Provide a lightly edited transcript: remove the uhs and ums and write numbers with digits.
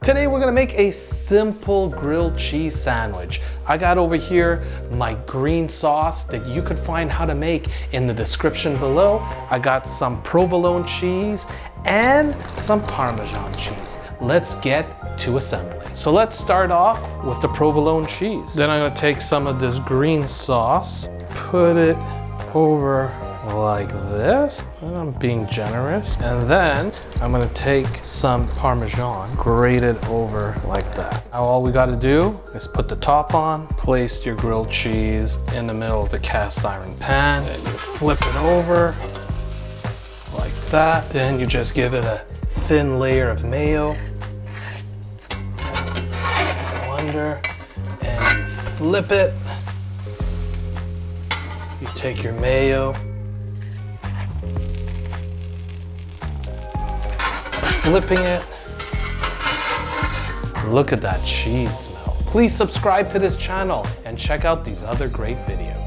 Today we're gonna make a simple grilled cheese sandwich. I got over here my green sauce that you could find how to make in the description below. I got some provolone cheese and some Parmesan cheese. Let's get to assembly. So let's start off with the provolone cheese. Then I'm gonna take some of this green sauce, put it over like this, and I'm being generous. And then I'm gonna take some Parmesan, grate it over like that. Now all we gotta do is put the top on, place your grilled cheese in the middle of the cast iron pan, and you flip it over like that. Then you just give it a thin layer of mayo, go under, and you flip it. You take your mayo, flipping it. Look at that cheese smell. Please subscribe to this channel and check out these other great videos.